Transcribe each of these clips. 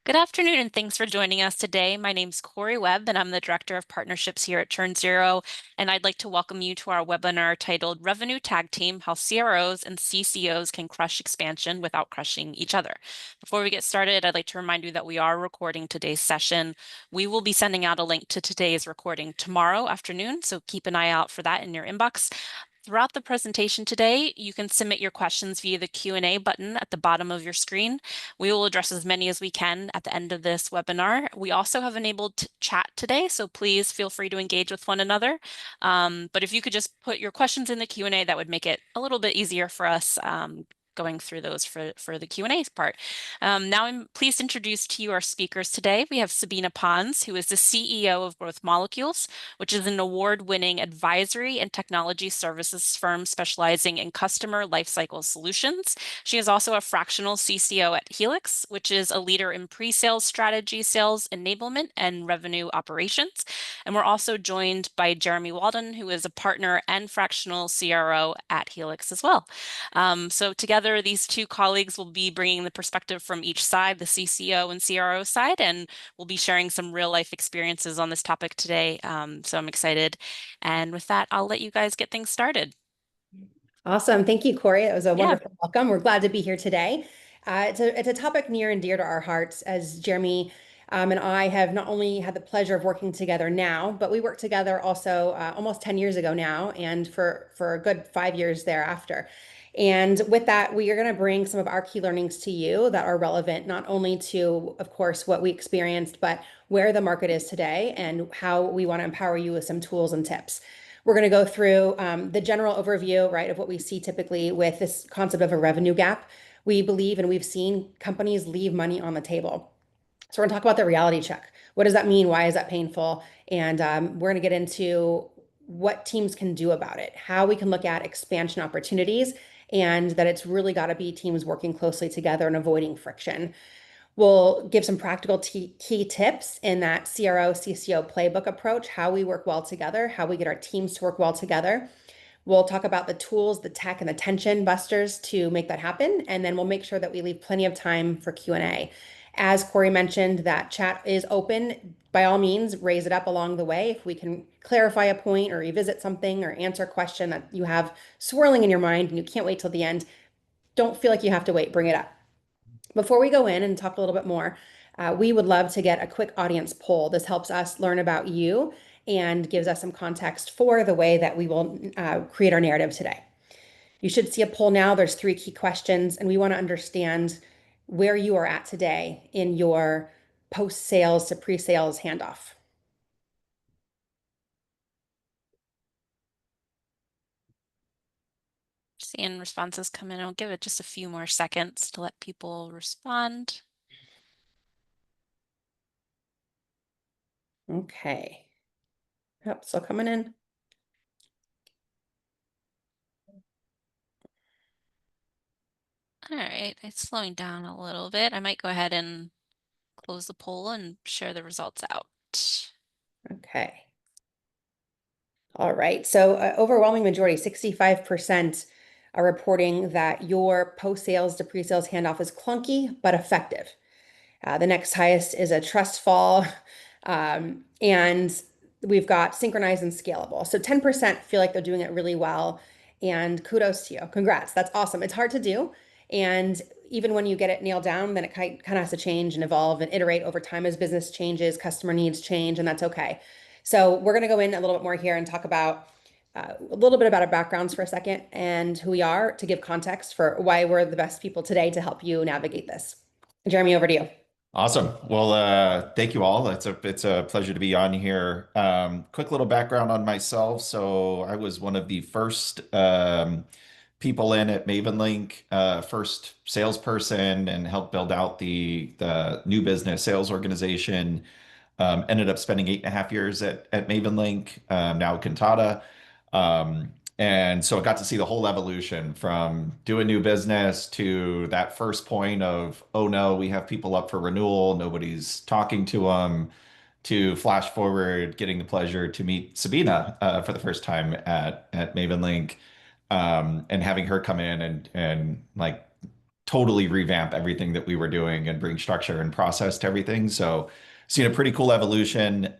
Good afternoon, and thanks for joining us today. My name's Corey Webb, and I'm the Director of Partnerships here at Turn Zero. And I'd like to welcome you to our webinar titled Revenue Tag Team: How CROs and CCOs Can Crush Expansion Without Crushing Each Other. Before we get started, I'd like to remind you that we are recording today's session. We will be sending out a link to today's recording tomorrow afternoon, so keep an eye out for that in your inbox. Throughout the presentation today, you can submit your questions via the Q&A button at the bottom of your screen. We will address as many as we can at the end of this webinar. We also have enabled chat today, so please feel free to engage with one another. But if you could just put your questions in the Q&A, that would make it a little bit easier for us going through those for the Q&A part. Now I'm pleased to introduce to you our speakers today. We have Sabina Pons, who is the CEO of Growth Molecules, which is an award-winning advisory and technology services firm specializing in customer lifecycle solutions. She is also a fractional CCO at Helix, which is a leader in pre-sales strategy, sales enablement, and revenue operations. And we're also joined by Jeremy Walden, who is a partner and fractional CRO at Helix as well. So together, these two colleagues will be bringing the perspective from each side, the CCO and CRO side, and we'll be sharing some real life experiences on this topic today. So I'm excited. And with that, I'll let you guys get things started. Awesome. Thank you, Corey. It was a Yeah. wonderful welcome. We're glad to be here today. It's a topic near and dear to our hearts, as Jeremy and I have not only had the pleasure of working together now, but we worked together also almost 10 years ago now, and for a good 5 years thereafter. And with that, we are going to bring some of our key learnings to you that are relevant not only to, of course, what we experienced, but where the market is today and how we want to empower you with some tools and tips. We're going to go through the general overview, right, of what we see typically with this concept of a revenue gap. We believe and we've seen companies leave money on the table. So we're going to talk about the reality check. What does that mean? Why is that painful? And we're going to get into what teams can do about it, how we can look at expansion opportunities, and that it's really got to be teams working closely together and avoiding friction. We'll give some practical key tips in that CRO CCO playbook approach, how we work well together, how we get our teams to work well together. We'll talk about the tools, the tech, and the tension busters to make that happen. And then we'll make sure that we leave plenty of time for Q&A. As Corey mentioned, that chat is open. By all means, raise it up along the way. If we can clarify a point or revisit something or answer a question that you have swirling in your mind and you can't wait till the end, don't feel like you have to wait, bring it up. Before we go in and talk a little bit more, we would love to get a quick audience poll. This helps us learn about you and gives us some context for the way that we will create our narrative today. You should see a poll now. There's 3 key questions, and we want to understand where you are at today in your post-sales to pre-sales handoff. Seeing responses come in, I'll give it just a few more seconds to let people respond. Okay. Yep, still coming in. All right, it's slowing down a little bit. I might go ahead and close the poll and share the results out. Okay. All right. So overwhelming majority, 65% are reporting that your post-sales to pre-sales handoff is clunky but effective. The next highest is a trust fall. And we've got synchronized and scalable. So 10% feel like they're doing it really well. And kudos to you. Congrats. That's awesome. It's hard to do. And even when you get it nailed down, then it kind of has to change and evolve and iterate over time as business changes, customer needs change, and that's okay. So we're going to go in a little bit more here and talk about a little bit about our backgrounds for a second and who we are to give context for why we're the best people today to help you navigate this. Jeremy, over to you. Awesome. Well, thank you all. It's a pleasure to be on here. Quick little background on myself. So I was one of the first people in at MavenLink, first salesperson, and helped build out the new business sales organization. Ended up spending 8.5 years at MavenLink, now Cantata. And so I got to see the whole evolution from doing new business to that first point of, oh no, we have people up for renewal, nobody's talking to them, to flash forward, getting the pleasure to meet Sabina for the first time at MavenLink, and having her come in and like totally revamp everything that we were doing and bring structure and process to everything. So seen a pretty cool evolution.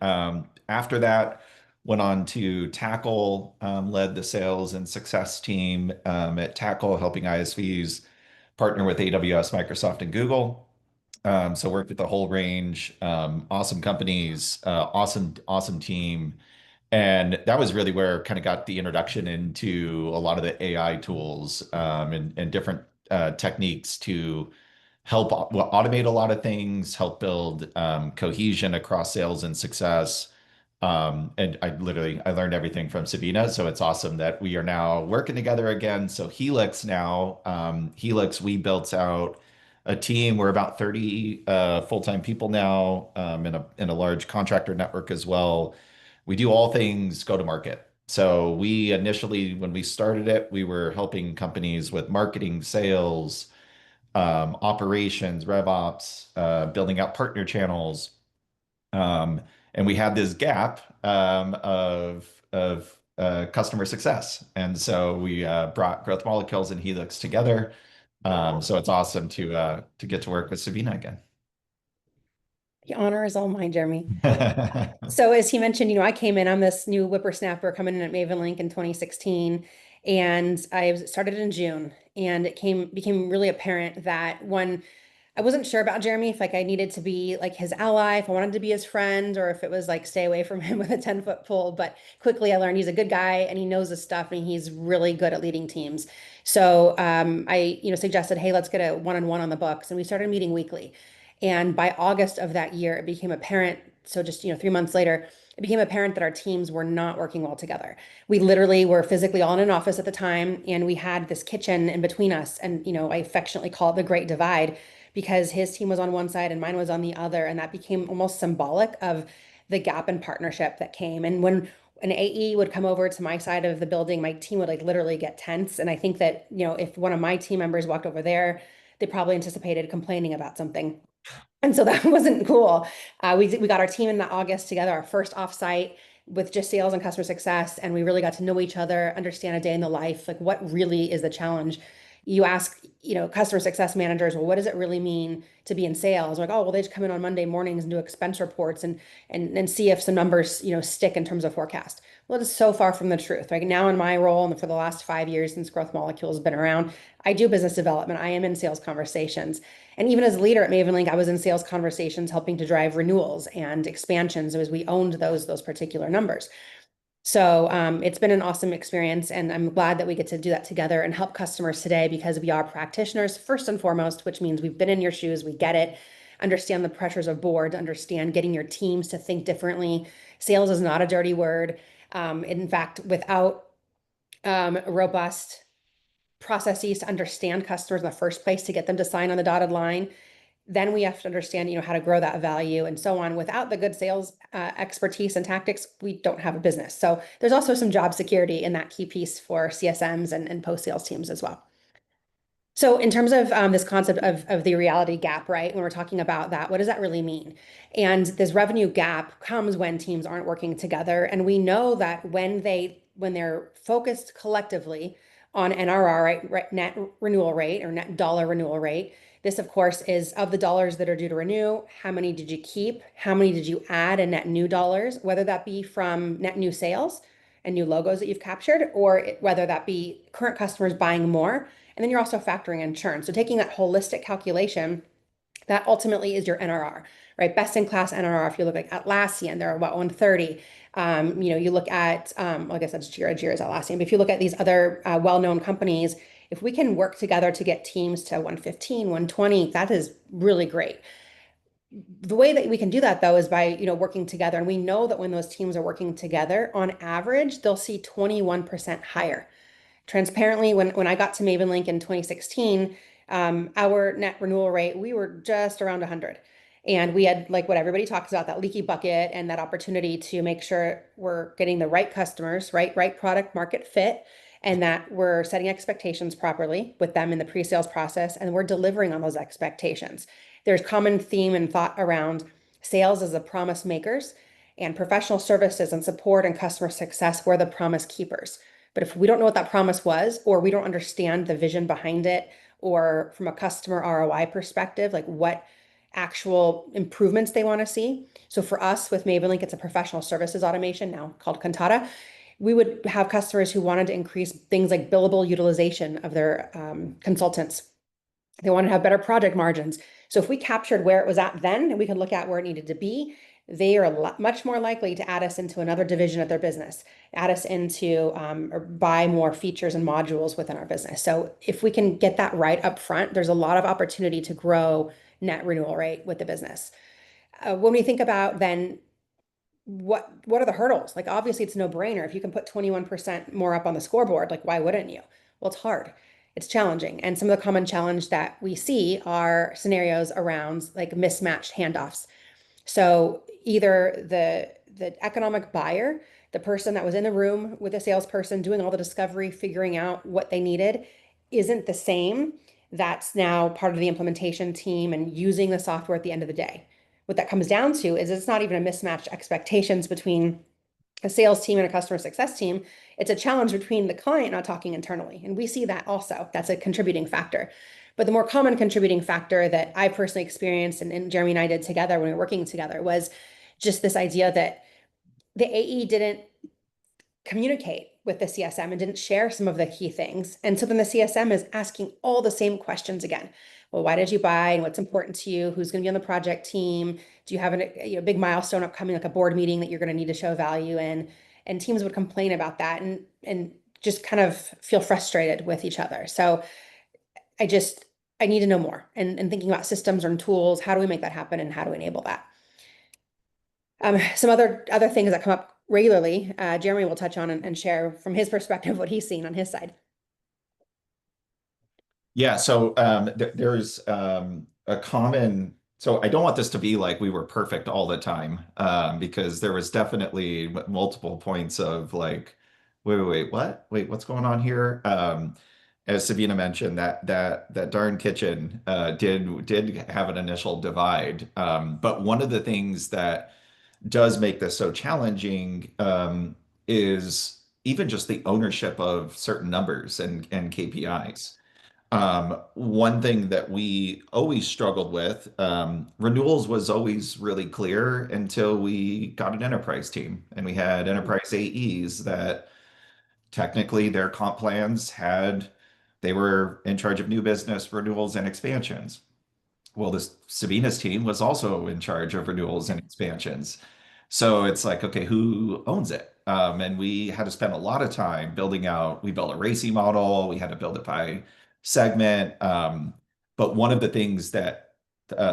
After that, went on to Tackle, led the sales and success team at Tackle, helping ISVs partner with AWS, Microsoft, and Google. So worked with the whole range, awesome companies, awesome team. And that was really where kind of got the introduction into a lot of the AI tools and different techniques to help automate a lot of things, help build cohesion across sales and success. And I learned everything from Sabina. So it's awesome that we are now working together again. So Helix now, Helix, we built out a team. We're about 30 full-time people now in a large contractor network as well. We do all things go to market. So we initially, when we started it, we were helping companies with marketing, sales, operations, rev ops, building out partner channels. Um, and we had this gap of customer success. And so we brought Growth Molecules and Helix together. So it's awesome to get to work with Sabina again. The honor is all mine, Jeremy. So as he mentioned, I came in, I'm this new whippersnapper coming in at Maven Link in 2016, and I started in June, and became really apparent that one, I wasn't sure about Jeremy, if like I needed to be like his ally, if I wanted to be his friend, or if it was like stay away from him with a 10-foot pole. But quickly I learned he's a good guy and he knows his stuff and he's really good at leading teams. So I, suggested, hey, let's get a one-on-one on the books. And we started meeting weekly. And by August of that year, it became apparent. So just, 3 months later, it became apparent that our teams were not working well together. We literally were physically all in an office at the time, and we had this kitchen in between us. And, I affectionately call it the Great Divide, because his team was on one side and mine was on the other. And that became almost symbolic of the gap in partnership that came. And when an AE would come over to my side of the building, my team would like literally get tense. And I think that, if one of my team members walked over there, they probably anticipated complaining about something. And so that wasn't cool. We got our team in August together, our first offsite with just sales and customer success, and we really got to know each other, understand a day in the life, like what really is the challenge. You ask, customer success managers, well, what does it really mean to be in sales? Like, oh, well, they just come in on Monday mornings and do expense reports and see if some numbers, stick in terms of forecast. Well, it is so far from the truth. Right now in my role, and for the last 5 years since Growth Molecules has been around, I do business development. I am in sales conversations. And even as a leader at Maven Link, I was in sales conversations helping to drive renewals and expansions as we owned those particular numbers. So it's been an awesome experience, and I'm glad that we get to do that together and help customers today, because we are practitioners first and foremost, which means we've been in your shoes, we get it, understand the pressures of board, understand getting your teams to think differently. Sales is not a dirty word. In fact, without robust processes to understand customers in the first place, to get them to sign on the dotted line, then we have to understand, how to grow that value and so on. Without the good sales expertise and tactics, we don't have a business. So there's also some job security in that key piece for CSMs and post-sales teams as well. So in terms of this concept of the reality gap, right? When we're talking about that, what does that really mean? And this revenue gap comes when teams aren't working together. And we know that when they're focused collectively on NRR, right, net renewal rate or net dollar renewal rate, this, of course, is of the dollars that are due to renew, how many did you keep? How many did you add in net new dollars, whether that be from net new sales and new logos that you've captured, or whether that be current customers buying more. And then you're also factoring in churn. So taking that holistic calculation, that ultimately is your NRR, right? Best in class NRR. If you look like Atlassian, they're about 130. You look at, well, I guess that's Jira's Atlassian. But if you look at these other well-known companies, if we can work together to get teams to 115, 120, that is really great. The way that we can do that, though, is by, working together. And we know that when those teams are working together, on average, they'll see 21% higher. Transparently, when I got to Maven Link in 2016, our net renewal rate, we were just around 100. And we had, like what everybody talks about, that leaky bucket and that opportunity to make sure we're getting the right customers, right product market fit, and that we're setting expectations properly with them in the pre-sales process, and we're delivering on those expectations. There's common theme and thought around sales as the promise makers, and professional services and support and customer success, we're the promise keepers. But if we don't know what that promise was, or we don't understand the vision behind it, or from a customer ROI perspective, like what actual improvements they want to see. So for us with Mavenlink, it's a professional services automation now called Cantata. We would have customers who wanted to increase things like billable utilization of their consultants. They wanted to have better project margins. So if we captured where it was at then and we could look at where it needed to be, they are much more likely to add us into another division of their business, add us into or buy more features and modules within our business. So if we can get that right up front, there's a lot of opportunity to grow net renewal rate with the business. When we think about then what are the hurdles? Like obviously it's no brainer. If you can put 21% more up on the scoreboard, like why wouldn't you? Well, it's hard. It's challenging. And some of the common challenge that we see are scenarios around like mismatched handoffs. So either the economic buyer, the person that was in the room with the salesperson doing all the discovery, figuring out what they needed, isn't the same. That's now part of the implementation team and using the software at the end of the day. What that comes down to is it's not even a mismatched expectations between a sales team and a customer success team. It's a challenge between the client not talking internally. And we see that also. That's a contributing factor. But the more common contributing factor that I personally experienced and Jeremy and I did together when we were working together was just this idea that the AE didn't communicate with the CSM and didn't share some of the key things. And so then the CSM is asking all the same questions again. Well, why did you buy and what's important to you? Who's going to be on the project team? Do you have a big milestone upcoming, like a board meeting that you're going to need to show value in? And teams would complain about that and just kind of feel frustrated with each other. So I just I need to know more and thinking about systems and tools. How do we make that happen and how do we enable that? Some other things that come up regularly, Jeremy will touch on and share from his perspective what he's seen on his side. Yeah, so there's a common. So I don't want this to be like we were perfect all the time, because there was definitely multiple points of like, wait, what? Wait, what's going on here? As Sabina mentioned, that darn kitchen did have an initial divide. But one of the things that does make this so challenging is even just the ownership of certain numbers and KPIs. One thing that we always struggled with, renewals was always really clear until we got an enterprise team and we had enterprise AEs that technically their comp plans they were in charge of new business renewals and expansions. Well, this Sabina's team was also in charge of renewals and expansions. So it's like, okay, who owns it? And we had to spend a lot of time building out. We built a RACI model. We had to build it by segment. But one of the things that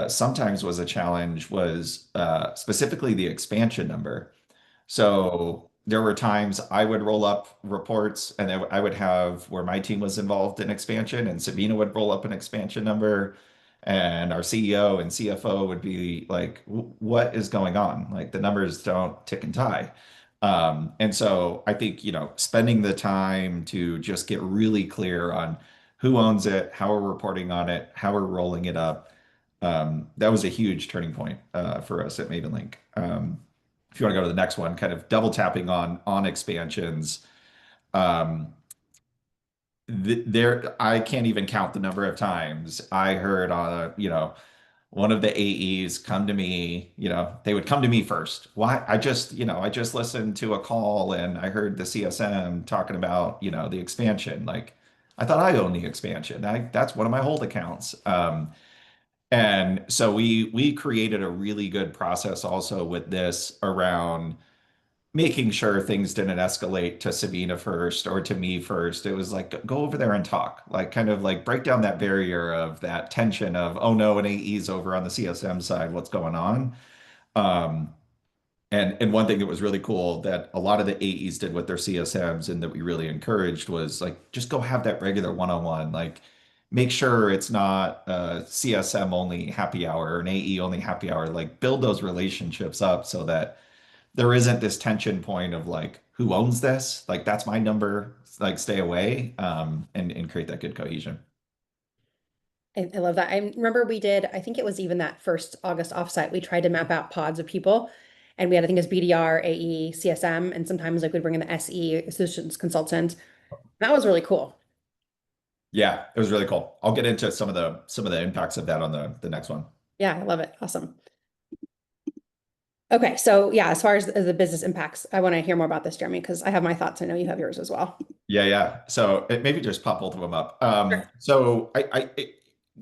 sometimes was a challenge was specifically the expansion number. So there were times I would roll up reports and then I would have where my team was involved in expansion and Sabina would roll up an expansion number and our CEO and CFO would be like, what is going on? Like the numbers don't tick and tie. And so I think, spending the time to just get really clear on who owns it, how we're reporting on it, how we're rolling it up. That was a huge turning point for us at Mavenlink. If you want to go to the next one, kind of double tapping on expansions. Um, there, I can't even count the number of times I heard one of the AEs come to me, they would come to me first. Why? I just listened to a call and I heard the CSM talking about, the expansion. Like, I thought I owned the expansion. That's one of my hold accounts. And so we created a really good process also with this around making sure things didn't escalate to Sabina first or to me first. It was like, go over there and talk, like kind of like break down that barrier of that tension of, oh no, an AE's over on the CSM side, what's going on? Um, and one thing that was really cool that a lot of the AEs did with their CSMs and that we really encouraged was like, just go have that regular one-on-one, like make sure it's not a CSM only happy hour or an AE only happy hour, like build those relationships up so that there isn't this tension point of like, who owns this? Like, that's my number, like stay away, and create that good cohesion. I love that. I remember we did, I think it was even that first August offsite, we tried to map out pods of people. And we had, I think it was BDR, AE, CSM, and sometimes like we'd bring in the SE, solutions consultant. That was really cool. Yeah, it was really cool. I'll get into some of the impacts of that on the next one. Yeah, I love it. Awesome. Okay, so yeah, as far as the business impacts, I want to hear more about this, Jeremy, because I have my thoughts. I know you have yours as well. Yeah, yeah. So maybe just pop both of them up. Sure. So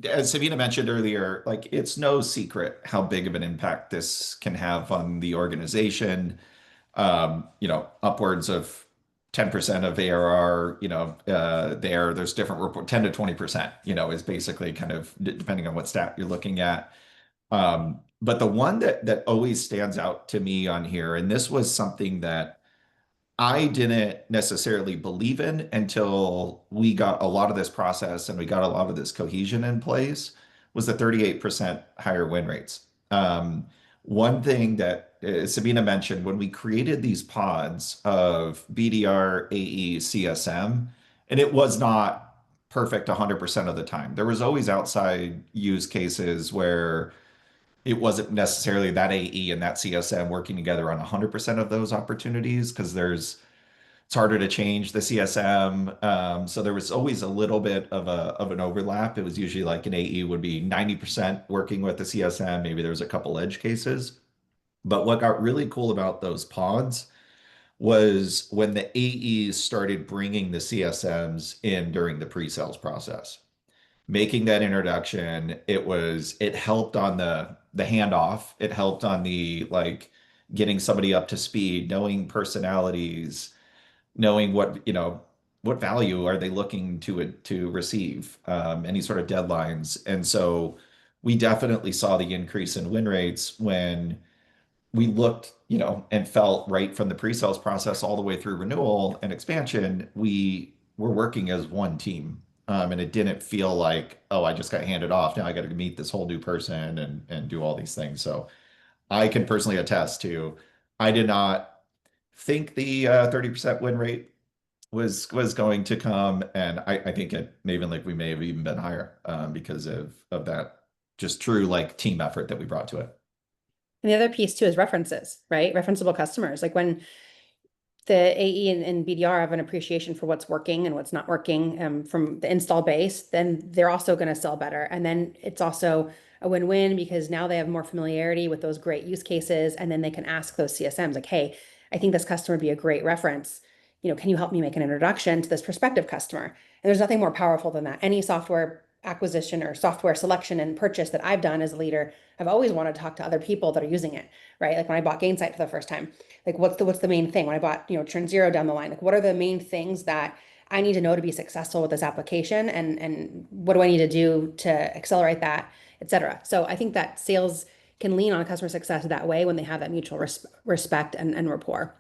as Savina mentioned earlier, like it's no secret how big of an impact this can have on the organization. Upwards of 10% of ARR, there's different report, 10 to 20%, is basically kind of depending on what stat you're looking at. But the one that always stands out to me on here, and this was something that I didn't necessarily believe in until we got a lot of this process and we got a lot of this cohesion in place, was the 38% higher win rates. One thing that Sabina mentioned, when we created these pods of BDR, AE, CSM, and it was not perfect 100% of the time. There was always outside use cases where it wasn't necessarily that AE and that CSM working together on 100% of those opportunities because it's harder to change the CSM. So there was always a little bit of an overlap. It was usually like an AE would be 90% working with the CSM. Maybe there was a couple edge cases. But what got really cool about those pods was when the AEs started bringing the CSMs in during the pre-sales process, making that introduction. It helped on the handoff. It helped on the like getting somebody up to speed, knowing personalities, knowing what value are they looking to receive, any sort of deadlines. And so we definitely saw the increase in win rates when we looked, and felt right from the pre-sales process all the way through renewal and expansion, we were working as one team. And it didn't feel like, oh, I just got handed off. Now I got to meet this whole new person and do all these things. So I can personally attest to, I did not think the 30% win rate was going to come, and I think it maybe like we may have even been higher because of that just true like team effort that we brought to it. And the other piece too is references, right? Referenceable customers. Like when the AE and BDR have an appreciation for what's working and what's not working from the install base, then they're also going to sell better. And then it's also a win-win because now they have more familiarity with those great use cases. And then they can ask those CSMs like, hey, I think this customer would be a great reference. Can you help me make an introduction to this prospective customer? And there's nothing more powerful than that. Any software acquisition or software selection and purchase that I've done as a leader, I've always wanted to talk to other people that are using it, right? Like when I bought Gainsight for the first time, like what's the main thing when I bought, Turn Zero down the line? Like what are the main things that I need to know to be successful with this application and what do I need to do to accelerate that, et cetera. So I think that sales can lean on customer success that way when they have that mutual respect and rapport.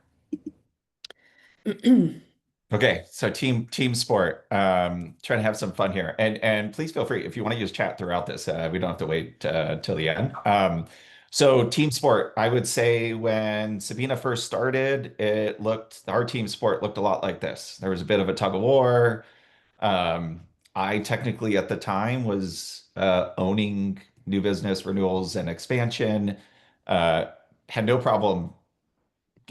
Okay, so team sport. Trying to have some fun here, and please feel free if you want to use chat throughout this. We don't have to wait till the end. So team sport, I would say when Sabina first started, our team sport looked a lot like this. There was a bit of a tug of war. Um, I technically at the time was owning new business renewals and expansion. Uh, had no problem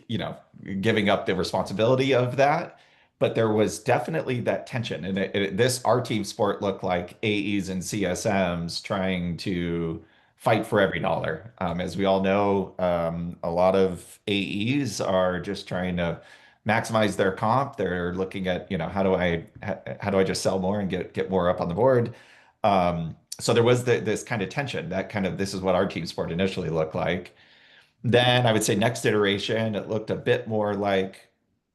you know, giving up the responsibility of that. But there was definitely that tension. And our team sport looked like AEs and CSMs trying to fight for every dollar. As we all know, a lot of AEs are just trying to maximize their comp. They're looking at, how do I just sell more and get more up on the board? So there was this kind of tension, this is what our team sport initially looked like. Then I would say next iteration, it looked a bit more like,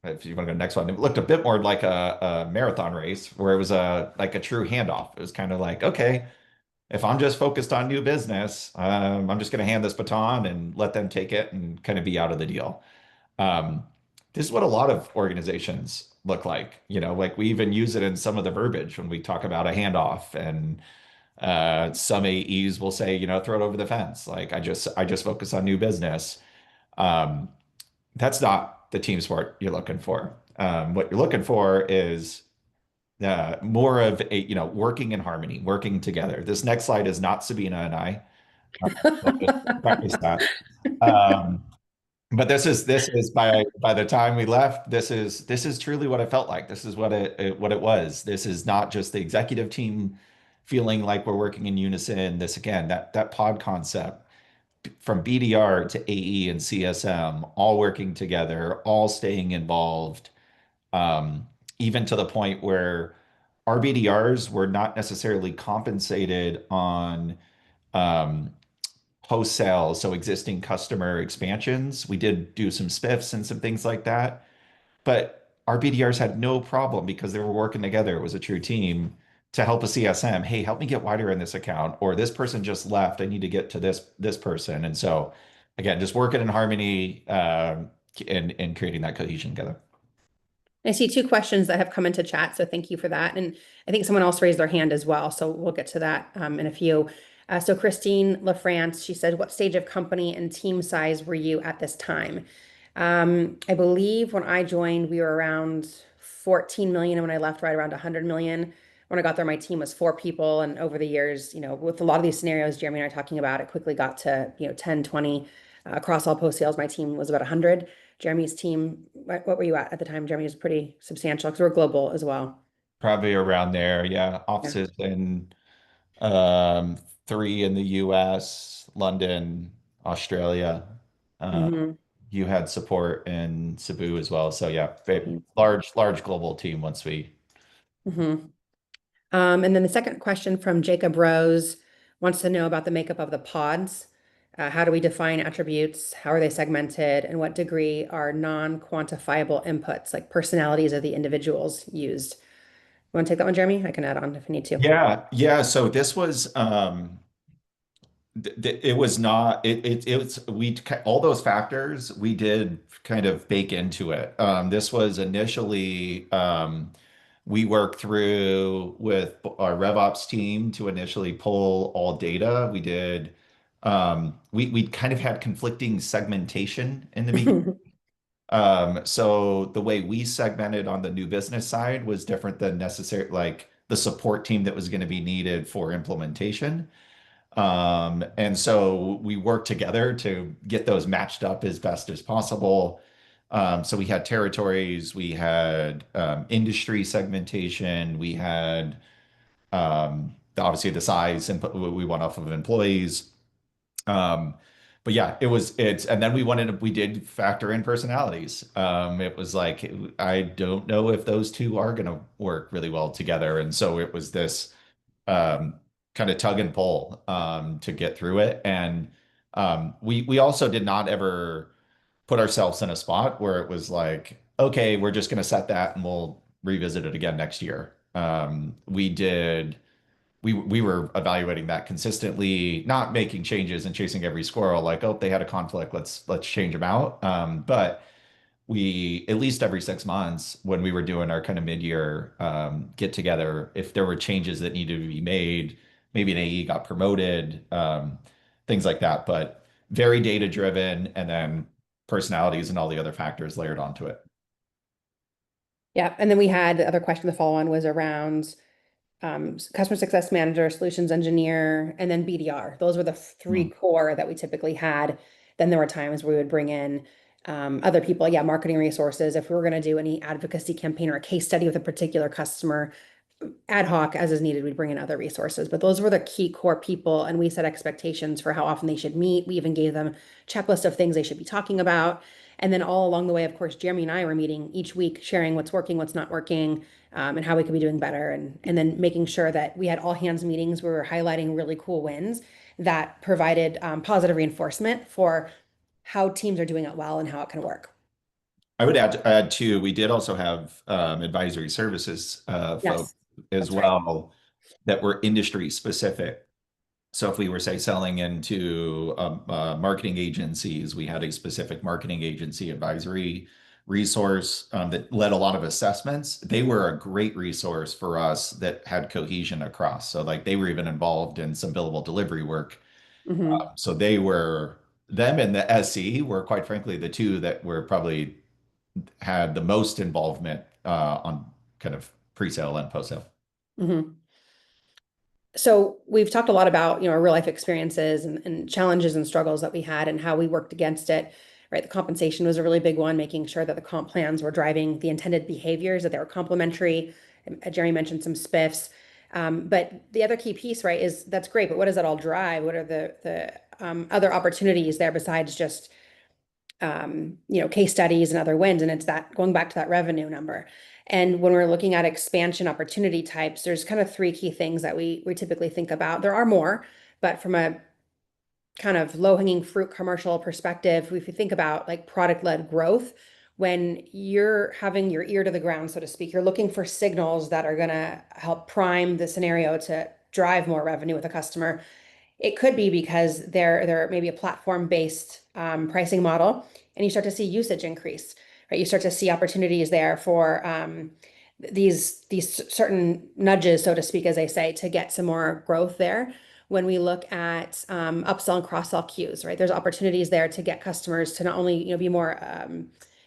if you want to go to the next one, it looked a bit more like a marathon race where it was like a true handoff. It was kind of like, okay, if I'm just focused on new business, I'm just going to hand this baton and let them take it and kind of be out of the deal. Um, this is what a lot of organizations look like. Like we even use it in some of the verbiage when we talk about a handoff, and some AEs will say, throw it over the fence. Like I just focus on new business. Um, that's not the team sport you're looking for. What you're looking for is more of working in harmony, working together. This next slide is not Sabina and I. So just practice that. Um, But this is by the time we left, this is truly what it felt like. This is what it was. This is not just the executive team feeling like we're working in unison. This again, that pod concept from BDR to AE and CSM, all working together, all staying involved, even to the point where our BDRs were not necessarily compensated on um, post sales, so existing customer expansions. We did do some spiffs and some things like that, but our BDRs had no problem because they were working together. It was a true team to help a CSM. Hey, help me get wider in this account, or this person just left. I need to get to this person. And so, again, just working in harmony and creating that cohesion together. I see two questions that have come into chat, so thank you for that. And I think someone else raised their hand as well, so we'll get to that in a few. So Christine LaFrance, she said, "What stage of company and team size were you at this time?" I believe when I joined, we were around 14 million, and when I left, right around 100 million. When I got there, my team was 4 people, and over the years, with a lot of these scenarios Jeremy and I are talking about, it quickly got to 10, 20. Across all post sales, my team was about 100. Jeremy's team, what were you at the time? Jeremy was pretty substantial because we're global as well. Probably around there. Yeah. Yeah. Offices in um, three in the US, London, Australia. Uh, hmm you had support in Cebu as well. So yeah, large global team once we. hmm and then the second question from Jacob Rose wants to know about the makeup of the pods. How do we define attributes? How are they segmented? And what degree are non-quantifiable inputs, like personalities of the individuals, used? You want to take that one, Jeremy? I can add on if you need to. Yeah, yeah. So this was it was not it was all those factors we did kind of bake into it. This was initially we worked through with our RevOps team to initially pull all data. We did we kind of had conflicting segmentation in the beginning. So the way we segmented on the new business side was different than necessary, like the support team that was going to be needed for implementation. And so we worked together to get those matched up as best as possible. So we had territories, we had industry segmentation, we had obviously the size and we went off of employees. Um, but yeah, and then we did factor in personalities. It was like, I don't know if those two are going to work really well together. And so it was this um, kind of tug and pull to get through it. And we also did not ever put ourselves in a spot where it was like, okay, we're just going to set that and we'll revisit it again next year. We were evaluating that consistently, not making changes and chasing every squirrel like, oh, they had a conflict, let's change them out. But we at least every 6 months when we were doing our kind of mid-year get together, if there were changes that needed to be made, maybe an AE got promoted, things like that. But very data driven, and then personalities and all the other factors layered onto it. Yeah. And then we had the other question, the follow-on was around customer success manager, solutions engineer, and then BDR. Those were the three Hmm. core that we typically had. Then there were times where we would bring in other people, yeah, marketing resources. If we were going to do any advocacy campaign or a case study with a particular customer, ad hoc as is needed, we'd bring in other resources. But those were the key core people, and we set expectations for how often they should meet. We even gave them checklist of things they should be talking about. And then all along the way, of course, Jeremy and I were meeting each week, sharing what's working, what's not working, and how we could be doing better. And then making sure that we had all hands meetings where we were highlighting really cool wins that provided positive reinforcement for how teams are doing it well and how it can work. I would add too, we did also have advisory services folks Yes, as that's right. well that were industry specific. So if we were, say, selling into marketing agencies, we had a specific marketing agency advisory resource that led a lot of assessments. They were a great resource for us that had cohesion across. So like they were even involved in some billable delivery work. hmm So them and the SE were quite frankly the two that were probably had the most involvement on kind of pre-sale and post-sale. hmm So we've talked a lot about, our real life experiences and challenges and struggles that we had and how we worked against it. right? The compensation was a really big one, making sure that the comp plans were driving the intended behaviors, that they were complementary. Jeremy mentioned some spiffs. But the other key piece, right, is that's great, but what does that all drive? What are the other opportunities there besides just case studies and other wins? And it's that going back to that revenue number. And when we're looking at expansion opportunity types, there's kind of three key things that we typically think about. There are more, but from a kind of low-hanging fruit commercial perspective, if you think about like product-led growth, when you're having your ear to the ground, so to speak, you're looking for signals that are going to help prime the scenario to drive more revenue with a customer. It could be because they're maybe a platform-based pricing model, and you start to see usage increase, right? You start to see opportunities there for these certain nudges, so to speak, as they say, to get some more growth there. When we look at upsell and cross-sell queues, right? There's opportunities there to get customers to not only be more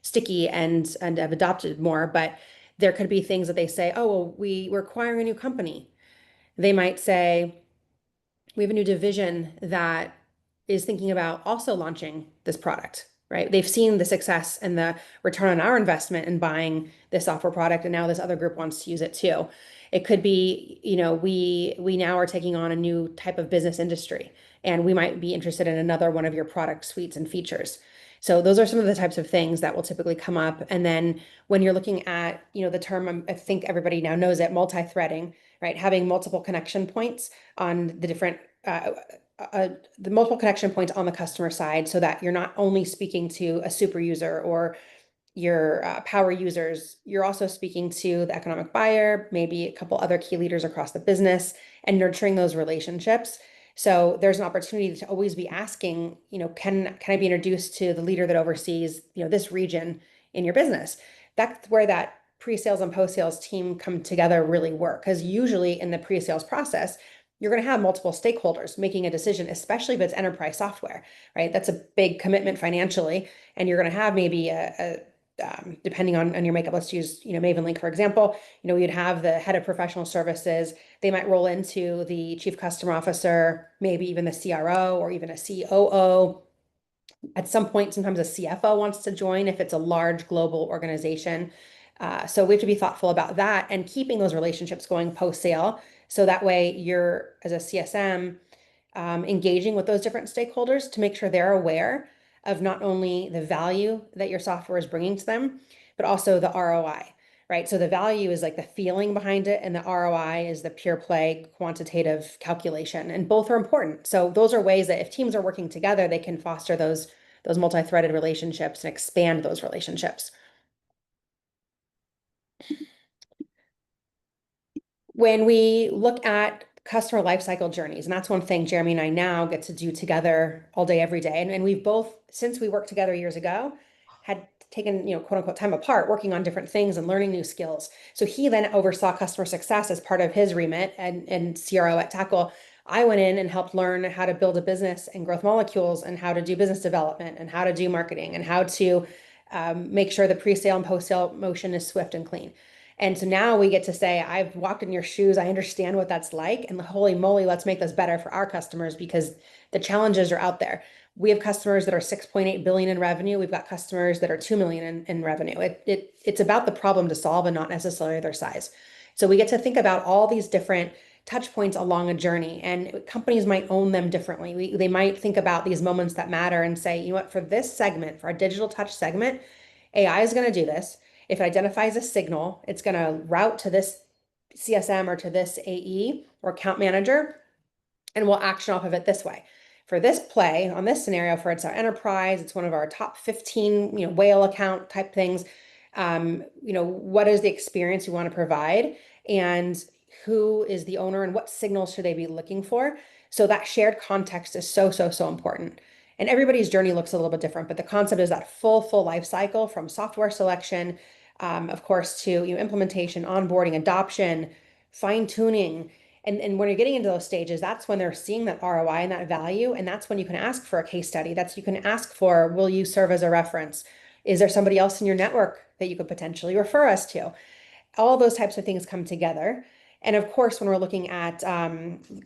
sticky and have adopted more, but there could be things that they say, oh, well, we're acquiring a new company. They might say, we have a new division that is thinking about also launching this product, right? They've seen the success and the return on our investment in buying this software product, and now this other group wants to use it too. It could be, we now are taking on a new type of business industry, and we might be interested in another one of your product suites and features. So those are some of the types of things that will typically come up. And then when you're looking at, the term, I think everybody now knows it, multi-threading, right? Having multiple connection points on the different the multiple connection points on the customer side, so that you're not only speaking to a super user or your power users, you're also speaking to the economic buyer, maybe a couple other key leaders across the business, and nurturing those relationships. So there's an opportunity to always be asking, can I be introduced to the leader that oversees, this region in your business? That's where that pre-sales and post-sales team come together really work, because usually in the pre-sales process, you're going to have multiple stakeholders making a decision, especially if it's enterprise software, right? That's a big commitment financially, and you're going to have maybe depending on your makeup, let's use, Maven Link, for example, you'd have the head of professional services. They might roll into the chief customer officer, maybe even the CRO or even a COO. At some point, sometimes a CFO wants to join if it's a large global organization. So we have to be thoughtful about that and keeping those relationships going post-sale. So that way you're, as a CSM, engaging with those different stakeholders to make sure they're aware of not only the value that your software is bringing to them, but also the ROI, right? So the value is like the feeling behind it, and the ROI is the pure play quantitative calculation, and both are important. So those are ways that if teams are working together, they can foster those multi-threaded relationships and expand those relationships. When we look at customer lifecycle journeys, and that's one thing Jeremy and I now get to do together all day, every day. And we've both, since we worked together years ago, had taken, quote unquote, time apart, working on different things and learning new skills. So he then oversaw customer success as part of his remit and CRO at Tackle. I went in and helped learn how to build a business and growth molecules, and how to do business development, and how to do marketing, and how to make sure the pre-sale and post-sale motion is swift and clean. And so now we get to say, I've walked in your shoes, I understand what that's like, and holy moly, let's make this better for our customers, because the challenges are out there. We have customers that are 6.8 billion in revenue. We've got customers that are 2 million in revenue. It's about the problem to solve and not necessarily their size. So we get to think about all these different touch points along a journey, and companies might own them differently. They might think about these moments that matter and say, what, for this segment, for our digital touch segment, AI is going to do this. If it identifies a signal, it's going to route to this CSM or to this AE or account manager, and we'll action off of it this way. For this play, on this scenario, for it's our enterprise, it's one of our top 15, whale account type things. What is the experience we want to provide, and who is the owner, and what signals should they be looking for? So that shared context is so, so, so important. And everybody's journey looks a little bit different, but the concept is that full life cycle from software selection, of course, to implementation, onboarding, adoption, fine tuning. And when you're getting into those stages, that's when they're seeing that ROI and that value. And that's when you can ask for a case study. You can ask for, will you serve as a reference? Is there somebody else in your network that you could potentially refer us to? All those types of things come together. And of course, when we're looking at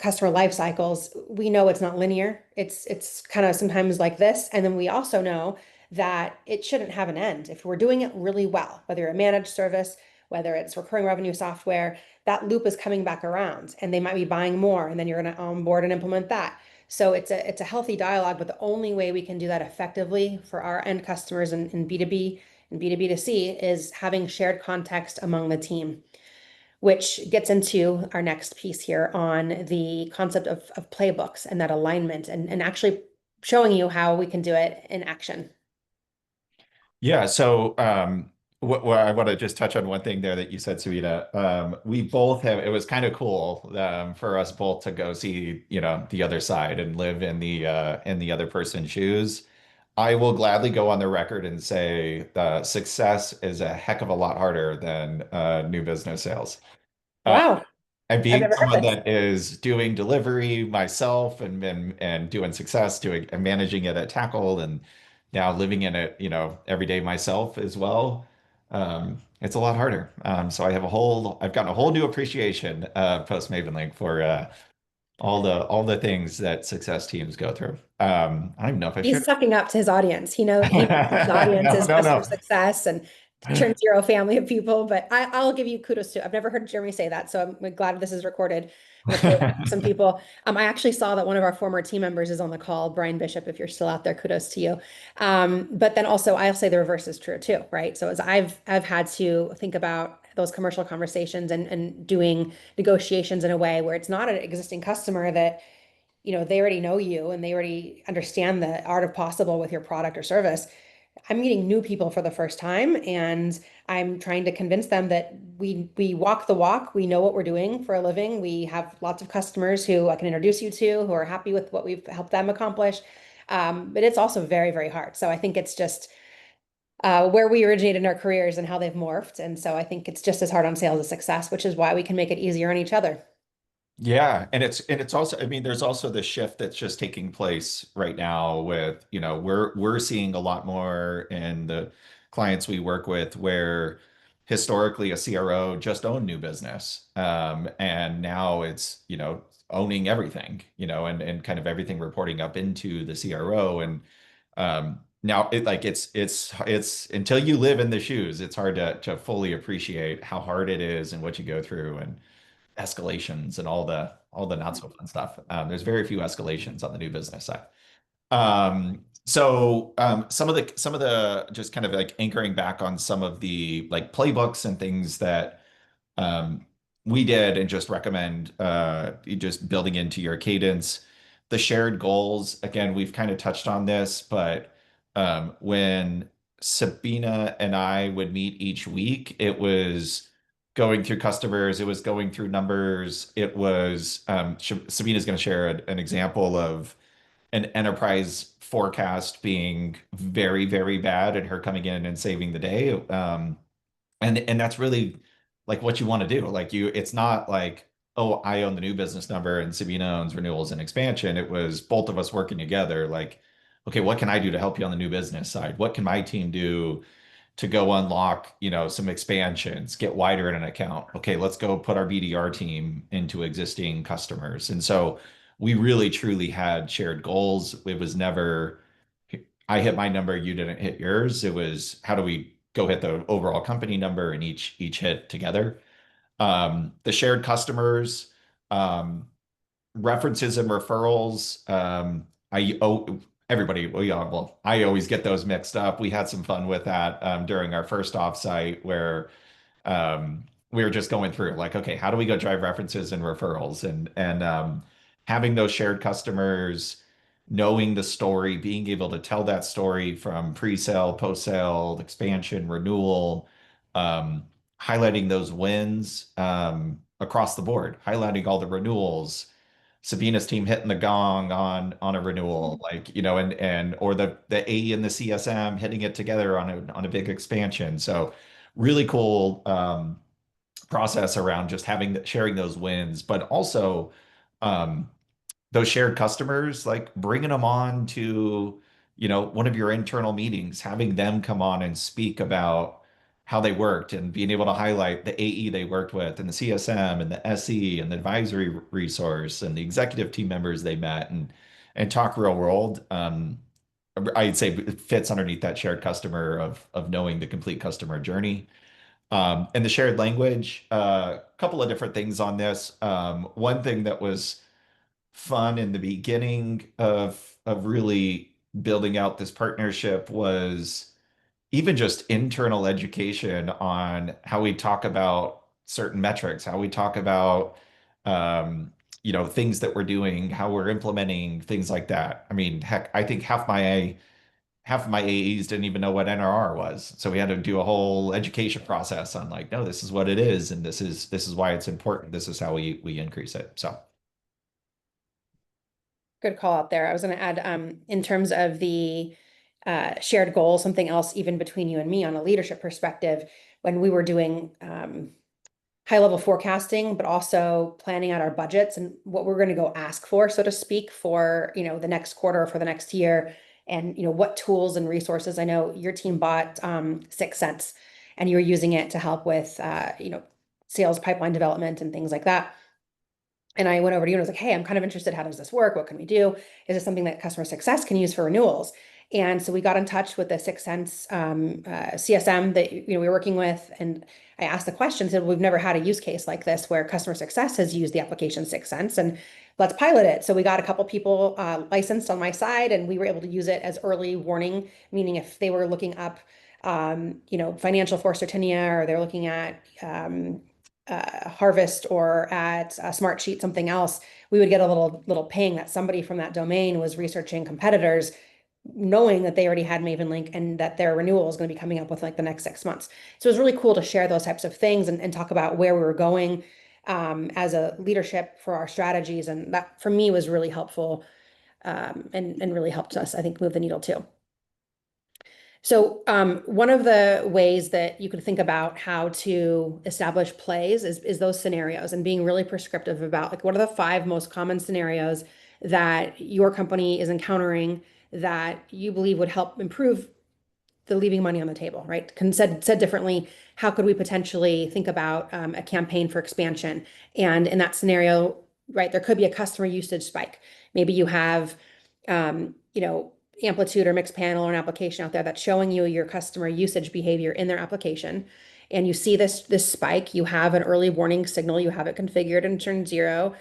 customer life cycles, we know it's not linear. It's kind of sometimes like this. And then we also know that it shouldn't have an end. If we're doing it really well, whether you're a managed service, whether it's recurring revenue software, that loop is coming back around and they might be buying more and then you're going to onboard and implement that. So it's a healthy dialogue, but the only way we can do that effectively for our end customers in B2B and B2B2C is having shared context among the team, which gets into our next piece here on the concept of playbooks and that alignment and actually showing you how we can do it in action. Yeah, so what I want to just touch on one thing there that you said, Savita. We both have, it was kind of cool for us both to go see, the other side and live in the other person's shoes. I will gladly go on the record and say success is a heck of a lot harder than new business sales. Uh, Wow, and I've being never someone heard this. that is doing delivery myself and doing success, doing and managing it at Tackle and now living in it, every day myself as well, it's a lot harder. So I've gotten a whole new appreciation post Mavenlink for all the things that success teams go through. I don't even know if I He's should. sucking up to his audience. He knows his audience No, is no, customer no. success and Turn Zero family of people. But I'll give you kudos too. I've never heard Jeremy say that, so I'm glad this is recorded. I'm gonna play it for some people. I actually saw that one of our former team members is on the call, Brian Bishop. If you're still out there, kudos to you. But then also, I'll say the reverse is true too, right? So as I've had to think about those commercial conversations and doing negotiations in a way where it's not an existing customer that they already know you and they already understand the art of possible with your product or service. I'm meeting new people for the first time and I'm trying to convince them that we walk the walk. We know what we're doing for a living. We have lots of customers who I can introduce you to who are happy with what we've helped them accomplish. But it's also very, very hard. So I think it's just where we originated in our careers and how they've morphed. And so I think it's just as hard on sales as success, which is why we can make it easier on each other. Yeah, and it's also, I mean, there's also the shift that's just taking place right now with, we're seeing a lot more in the clients we work with where historically a CRO just owned new business. And now it's, owning everything, and kind of everything reporting up into the CRO. And now it's until you live in the shoes, it's hard to fully appreciate how hard it is and what you go through and escalations and all the not so fun stuff. There's very few escalations on the new business side. Some of the just kind of like anchoring back on some of the like playbooks and things that um, we did and just recommend you just building into your cadence. The shared goals, again, we've kind of touched on this, but when Sabina and I would meet each week, it was going through customers, it was going through numbers, it was Sabina's going to share an example of an enterprise forecast being very, very bad and her coming in and saving the day. And that's really like what you want to do. Like it's not like, oh, I own the new business number and Sabina owns renewals and expansion. It was both of us working together. Like, okay, what can I do to help you on the new business side? What can my team do to go unlock, some expansions, get wider in an account? Okay, let's go put our BDR team into existing customers. And so we really truly had shared goals. It was never I hit my number, you didn't hit yours. It was how do we go hit the overall company number and each hit together. The shared customers, um, references and referrals. I owe everybody. Well, yeah, well, I always get those mixed up. We had some fun with that during our first offsite where we were just going through like, okay, how do we go drive references and referrals and having those shared customers, knowing the story, being able to tell that story from pre-sale, post-sale, expansion, renewal, um, highlighting those wins across the board, highlighting all the renewals. Sabina's team hitting the gong on a renewal, like and or the AE and the CSM hitting it together on a big expansion. So really cool process around just sharing those wins, but also um, those shared customers, like bringing them on to, one of your internal meetings, having them come on and speak about how they worked and being able to highlight the AE they worked with and the CSM and the SE and the advisory resource and the executive team members they met and talk real world. I'd say it fits underneath that shared customer of knowing the complete customer journey. And the shared language, a couple of different things on this. One thing that was fun in the beginning of really building out this partnership was even just internal education on how we talk about certain metrics, how we talk about um, things that we're doing, how we're implementing things like that. I mean, heck, I think half of my AEs didn't even know what NRR was. So we had to do a whole education process on like, no, this is what it is, and this is why it's important. This is how we increase it. So Good call out there. I was going to add, in terms of the shared goal, something else even between you and me on a leadership perspective, when we were doing high level forecasting, but also planning out our budgets and what we're going to go ask for, so to speak, for, the next quarter or for the next year. And, what tools and resources. I know your team bought 6sense and you were using it to help with, sales pipeline development and things like that. And I went over to you and was like, hey, I'm kind of interested. How does this work? What can we do? Is this something that customer success can use for renewals? And so we got in touch with the 6sense CSM that we were working with, and I asked the question. Said, we've never had a use case like this where customer success has used the application 6sense, and let's pilot it. So we got a couple people licensed on my side, and we were able to use it as early warning, meaning if they were looking up, financial for Certinia, or they're looking at Harvest or at Smartsheet, something else, we would get a little ping that somebody from that domain was researching competitors, knowing that they already had Maven Link and that their renewal is going to be coming up with like the next 6 months. So it was really cool to share those types of things and talk about where we were going as a leadership for our strategies. And that for me was really helpful, and really helped us, I think, move the needle too. So one of the ways that you could think about how to establish plays is those scenarios, and being really prescriptive about like what are the 5 most common scenarios that your company is encountering that you believe would help improve the leaving money on the table, right? Said differently, how could we potentially think about a campaign for expansion? And in that scenario, right, there could be a customer usage spike. Maybe you have, Amplitude or Mixpanel or an application out there that's showing you your customer usage behavior in their application, and you see this spike. You have an early warning signal. You have it configured in turn 0.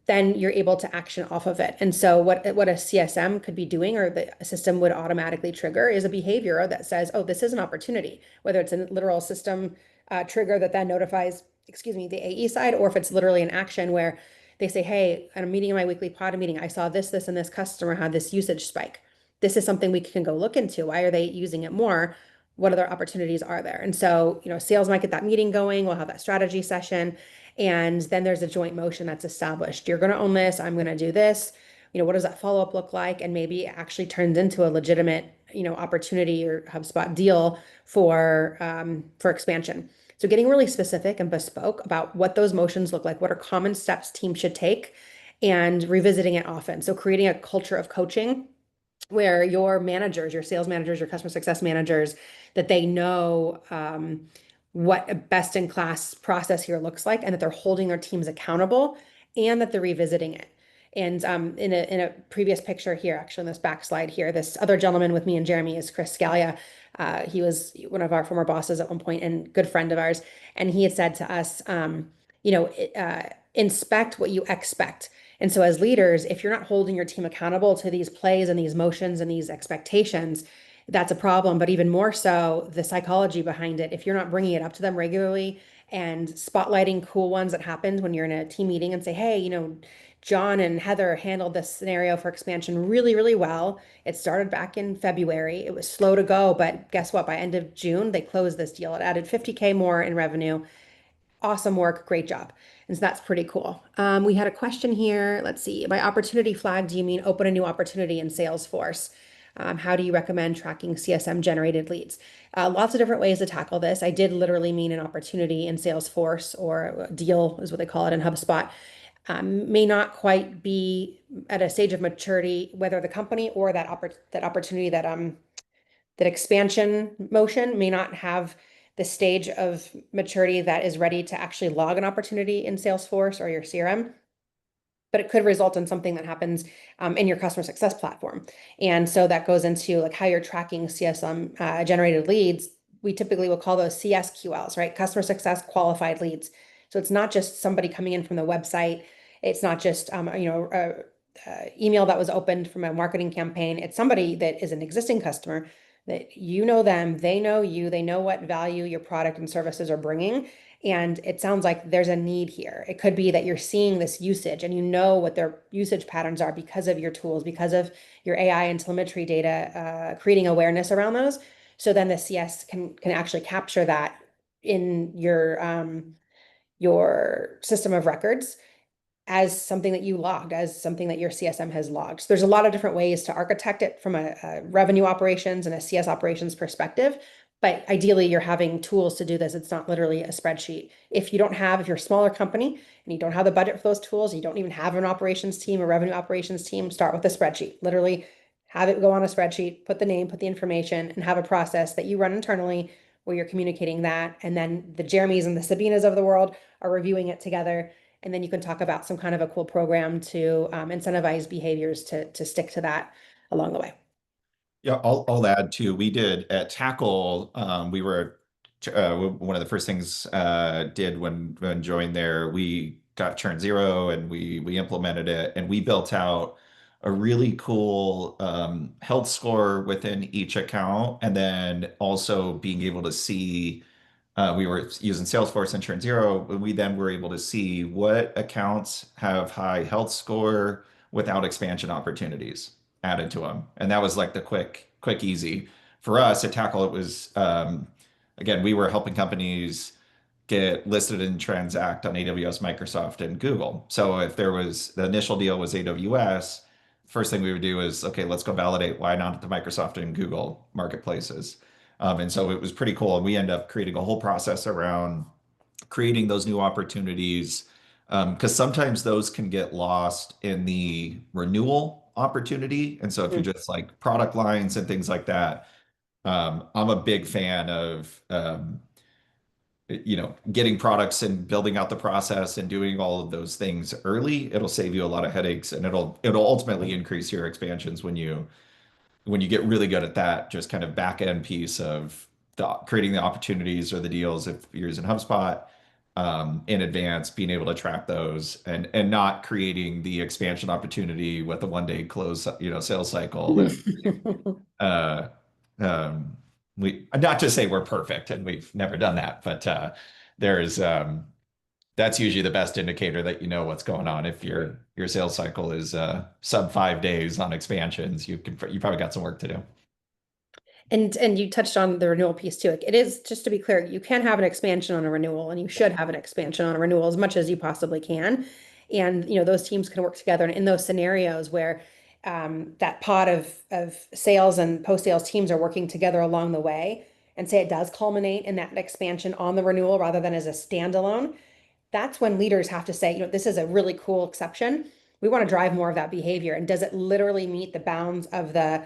Then you're able to action off of it. And so what a CSM could be doing, or the system would automatically trigger, is a behavior that says, oh, this is an opportunity, whether it's a literal system trigger that then notifies, excuse me, the AE side, or if it's literally an action where they say, hey, at a meeting, in my weekly pod meeting, I saw this, and this customer had this usage spike. This is something we can go look into. Why are they using it more? What other opportunities are there? And so, sales might get that meeting going. We'll have that strategy session. And then there's a joint motion that's established. You're going to own this. I'm going to do this. What does that follow-up look like? And maybe it actually turns into a legitimate, opportunity or HubSpot deal for expansion. So getting really specific and bespoke about what those motions look like, what are common steps teams should take, and revisiting it often. So creating a culture of coaching where your managers, your sales managers, your customer success managers, that they know what a best in class process here looks like, and that they're holding their teams accountable, and that they're revisiting it. And in a previous picture here, actually in this back slide here, this other gentleman with me and Jeremy is Chris Scalia. He was one of our former bosses at one point and good friend of ours. And he had said to us, inspect what you expect. And so as leaders, if you're not holding your team accountable to these plays and these motions and these expectations, that's a problem. But even more so, the psychology behind it, if you're not bringing it up to them regularly and spotlighting cool ones that happened when you're in a team meeting and say, hey, John and Heather handled this scenario for expansion really, really well. It started back in February. It was slow to go, but guess what? By end of June, they closed this deal. It added 50K more in revenue. Awesome work. Great job. And so that's pretty cool. We had a question here. Let's see. By opportunity flag, do you mean open a new opportunity in Salesforce? How do you recommend tracking CSM generated leads? Lots of different ways to tackle this. I did literally mean an opportunity in Salesforce, or a deal is what they call it in HubSpot. May not quite be at a stage of maturity, whether the company or that opportunity, that expansion motion may not have the stage of maturity that is ready to actually log an opportunity in Salesforce or your CRM. but it could result in something that happens in your customer success platform. And so that goes into like how you're tracking CSM generated leads. We typically will call those CSQLs, right? Customer success qualified leads. So it's not just somebody coming in from the website. It's not just email that was opened from a marketing campaign. It's somebody that is an existing customer that you know them, they know you, they know what value your product and services are bringing. And it sounds like there's a need here. It could be that you're seeing this usage and you know what their usage patterns are because of your tools, because of your AI and telemetry data, creating awareness around those. So then the CS can actually capture that in your system of records as something that you logged, as something that your CSM has logged. So there's a lot of different ways to architect it from a revenue operations and a CS operations perspective. But ideally, you're having tools to do this. It's not literally a spreadsheet. If you're a smaller company and you don't have the budget for those tools, you don't even have an operations team, a revenue operations team, start with a spreadsheet. Literally have it go on a spreadsheet, put the name, put the information, and have a process that you run internally where you're communicating that. And then the Jeremys and the Sabinas of the world are reviewing it together, and then you can talk about some kind of a cool program to incentivize behaviors to stick to that along the way. Yeah, I'll add too. We did at Tackle. We were one of the first things did when joined there. We got Churn Zero and we implemented it, and we built out a really cool health score within each account, and then also being able to see. We were using Salesforce and Churn Zero. We then were able to see what accounts have high health score without expansion opportunities added to them. And that was like the quick, easy. For us to tackle it was, again, we were helping companies get listed and transact on AWS, Microsoft, and Google. So if there was the initial deal was AWS, first thing we would do is, okay, let's go validate why not the Microsoft and Google marketplaces. And so it was pretty cool. And we end up creating a whole process around creating those new opportunities because sometimes those can get lost in the renewal opportunity. And so if you're Mhm. just like product lines and things like that, I'm a big fan of getting products and building out the process and doing all of those things early. It'll save you a lot of headaches, and it'll ultimately increase your expansions when you get really good at that, just kind of back end piece of creating the opportunities or the deals if you're using HubSpot in advance, being able to track those and not creating the expansion opportunity with a 1 day close, sales cycle. And uh, we not to say we're perfect and we've never done that, but there's that's usually the best indicator that you know what's going on. If your sales cycle is sub 5 days on expansions, you probably got some work to do. And you touched on the renewal piece too. Like, it is, just to be clear, you can have an expansion on a renewal, and you should have an expansion on a renewal as much as you possibly can. And those teams can work together. And in those scenarios where that pod of sales and post-sales teams are working together along the way, and say it does culminate in that expansion on the renewal rather than as a standalone, that's when leaders have to say, this is a really cool exception. We want to drive more of that behavior. And does it literally meet the bounds of the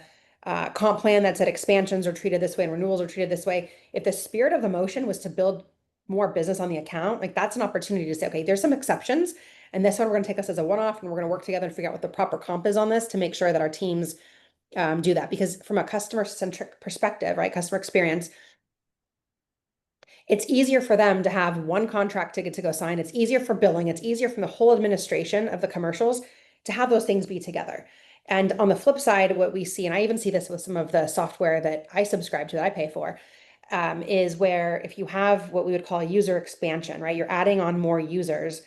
comp plan that said expansions are treated this way and renewals are treated this way? If the spirit of the motion was to build more business on the account, like, that's an opportunity to say, okay, there's some exceptions, and this one we're going to take us as a one-off, and we're going to work together and figure out what the proper comp is on this to make sure that our teams do that. Because from a customer-centric perspective, right, customer experience, it's easier for them to have one contract ticket to go sign. It's easier for billing. It's easier from the whole administration of the commercials to have those things be together. And on the flip side, what we see, and I even see this with some of the software that I subscribe to, that I pay for, is where if you have what we would call a user expansion, right? You're adding on more users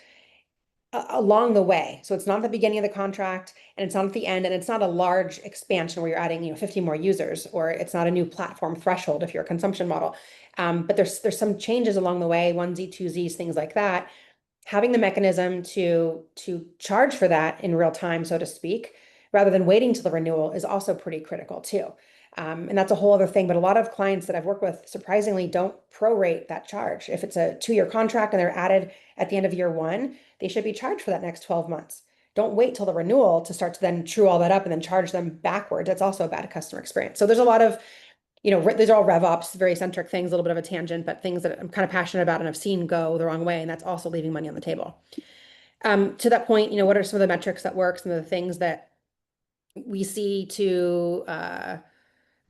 along the way. So it's not at the beginning of the contract, and it's not at the end, and it's not a large expansion where you're adding, 50 more users, or it's not a new platform threshold if you're a consumption model. But there's some changes along the way, onesie, twosies, things like that. Having the mechanism to charge for that in real time, so to speak, rather than waiting till the renewal, is also pretty critical too. And that's a whole other thing. But a lot of clients that I've worked with surprisingly don't prorate that charge. If it's a 2-year contract and they're added at the end of year one, they should be charged for that next 12 months. Don't wait till the renewal to start to then true all that up and then charge them backwards. That's also a bad customer experience. So there's a lot of, these are all RevOps, very centric things, a little bit of a tangent, but things that I'm kind of passionate about and I've seen go the wrong way. And that's also leaving money on the table. To that point, what are some of the metrics that work, some of the things that we see to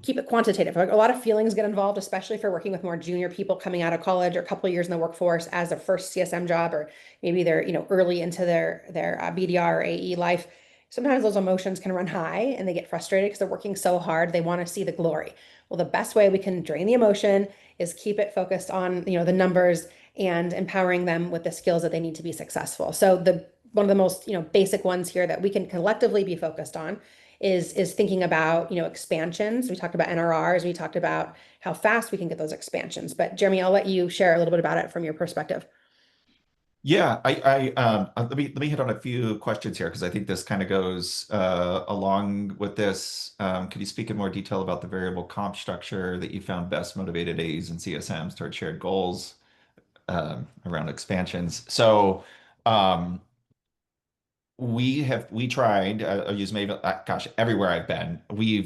keep it quantitative. Like a lot of feelings get involved, especially if you're working with more junior people coming out of college or a couple of years in the workforce as their first CSM job, or maybe they're, early into their BDR or AE life. Sometimes those emotions can run high and they get frustrated because they're working so hard. They want to see the glory. Well, the best way we can drain the emotion is keep it focused on, the numbers and empowering them with the skills that they need to be successful. So the one of the most, basic ones here that we can collectively be focused on is thinking about, expansions. We talked about NRRs, we talked about how fast we can get those expansions. But Jeremy, I'll let you share a little bit about it from your perspective. Yeah, let me hit on a few questions here because I think this kind of goes along with this. Could you speak in more detail about the variable comp structure that you found best motivated A's and CSMs toward shared goals around expansions? So um, we tried. I'll use maybe gosh, everywhere I've been, we're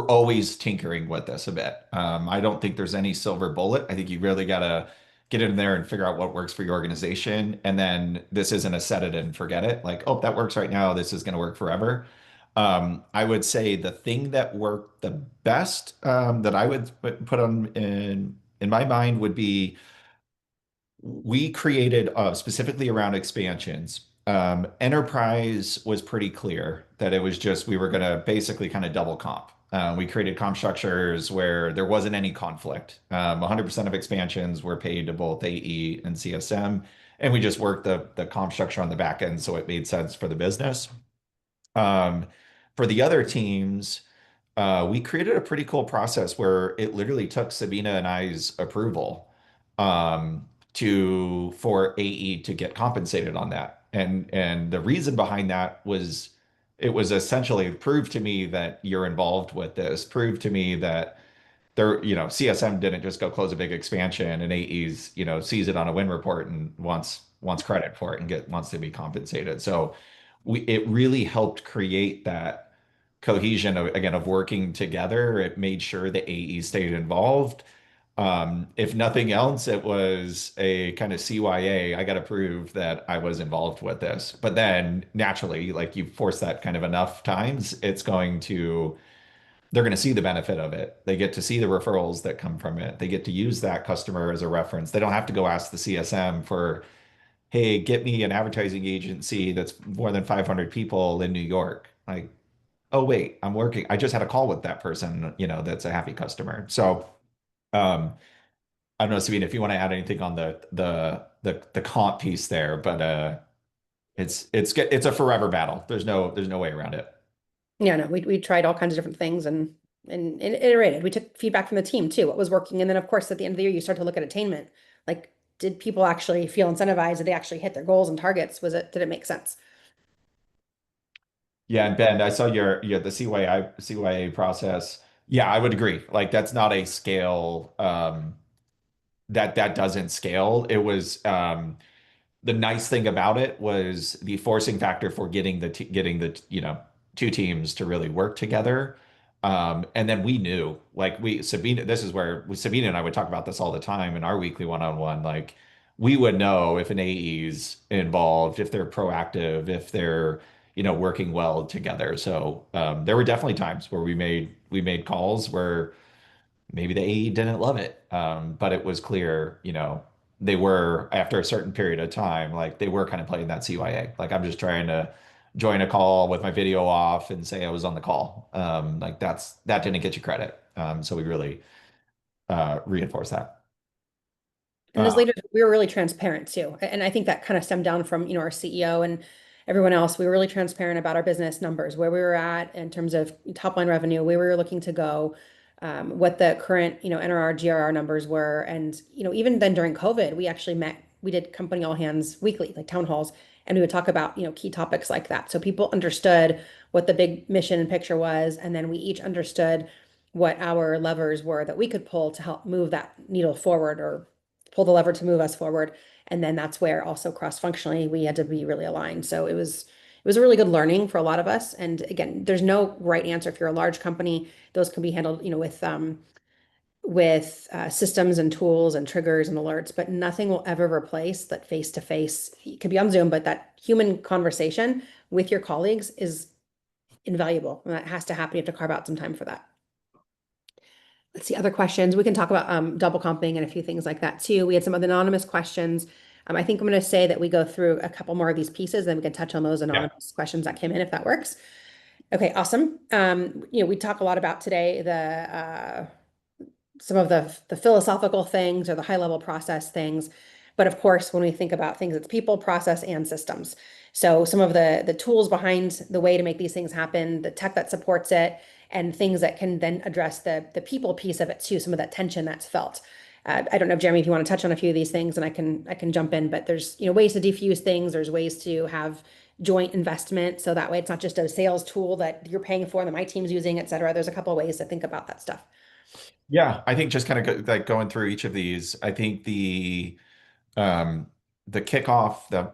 always tinkering with this a bit. I don't think there's any silver bullet. I think you really gotta get in there and figure out what works for your organization. And then this isn't a set it and forget it. Like, oh, that works right now. This is gonna work forever. I would say the thing that worked the best that I would put on in my mind would be we created specifically around expansions. Enterprise was pretty clear that it was just we were going to basically kind of double comp. We created comp structures where there wasn't any conflict. 100% of expansions were paid to both AE and CSM, and we just worked the comp structure on the back end so it made sense for the business. Um, for the other teams, we created a pretty cool process where it literally took Sabina and I's approval for AE to get compensated on that. And the reason behind that was it was essentially prove to me that you're involved with this, prove to me that CSM didn't just go close a big expansion and AE's, sees it on a win report and wants credit for it and wants to be compensated. So it really helped create that cohesion of, again, of working together. It made sure the AE stayed involved. If nothing else, it was a kind of CYA. I got to prove that I was involved with this. But then naturally, like you force that kind of enough times, they're going to see the benefit of it. They get to see the referrals that come from it. They get to use that customer as a reference. They don't have to go ask the CSM for, hey, get me an advertising agency that's more than 500 people in New York. Like, oh, wait, I just had a call with that person, that's a happy customer. So, um, I don't know, Sabine, if you want to add anything on the comp piece there, but it's a forever battle. There's no way around it. Yeah, no, we tried all kinds of different things and iterated. We took feedback from the team too, what was working. And then of course at the end of the year you start to look at attainment. Like, did people actually feel incentivized? Did they actually hit their goals and targets? Did it make sense? Yeah, and Ben, I saw the CYA process. Yeah, I would agree. Like that's not a scale that doesn't scale. It was the nice thing about it was the forcing factor for getting the two teams to really work together. And then we knew, like Sabina, this is where Sabina and I would talk about this all the time in our weekly one-on-one. Like we would know if an AE's involved, if they're proactive, if they're working well together. So there were definitely times where we made calls where maybe the AE didn't love it. But it was clear, they were after a certain period of time, like they were kind of playing that CYA. Like I'm just trying to join a call with my video off and say I was on the call. Like that didn't get you credit. So we really reinforce that. And as Uh, leaders, we were really transparent too. And I think that kind of stemmed down from, our CEO and everyone else. We were really transparent about our business numbers, where we were at in terms of top line revenue, where we were looking to go, what the current, NRR, GRR numbers were. And, even then during COVID, we did company all hands weekly, like town halls, and we would talk about, key topics like that. So people understood what the big mission and picture was. And then we each understood what our levers were that we could pull to help move that needle forward or pull the lever to move us forward. And then that's where also cross-functionally we had to be really aligned. So it was a really good learning for a lot of us. And again, there's no right answer. If you're a large company, those can be handled, with systems and tools and triggers and alerts, but nothing will ever replace that face-to-face. It could be on Zoom, but that human conversation with your colleagues is invaluable. And that has to happen. You have to carve out some time for that. Let's see other questions. We can talk about double comping and a few things like that too. We had some other anonymous questions. I think I'm going to say that we go through a couple more of these pieces, then we can touch on those Yeah. anonymous questions that came in if that works. Okay, awesome. We talk a lot about today some of the philosophical things or the high level process things. But of course, when we think about things, it's people, process, and systems. So some of the tools behind the way to make these things happen, the tech that supports it, and things that can then address the people piece of it too, some of that tension that's felt. I don't know, Jeremy, if you want to touch on a few of these things, and I can jump in. But there's ways to defuse things. There's ways to have joint investment, so that way it's not just a sales tool that you're paying for that my team's using, et cetera. There's a couple of ways to think about that stuff. Yeah, I think just kind of like going through each of these, I think um, the kickoff, the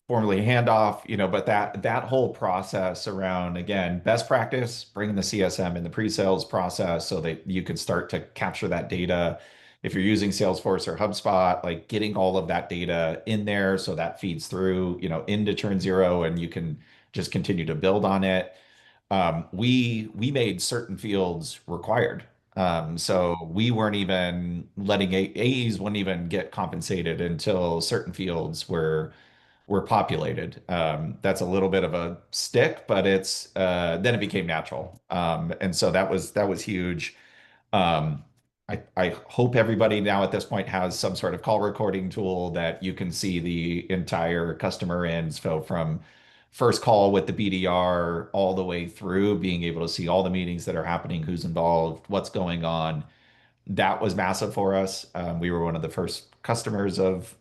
formerly handoff, but that whole process around, again, best practice, bringing the CSM in the pre-sales process so that you can start to capture that data. If you're using Salesforce or HubSpot, like getting all of that data in there so that feeds through, into Turn Zero and you can just continue to build on it. We made certain fields required. So we weren't even letting AEs wouldn't even get compensated until certain fields were populated. That's a little bit of a stick, but it's then it became natural. And so that was huge. Um, I hope everybody now at this point has some sort of call recording tool that you can see the entire customer ends. So from first call with the BDR all the way through being able to see all the meetings that are happening, who's involved, what's going on. That was massive for us. We were one of the first customers of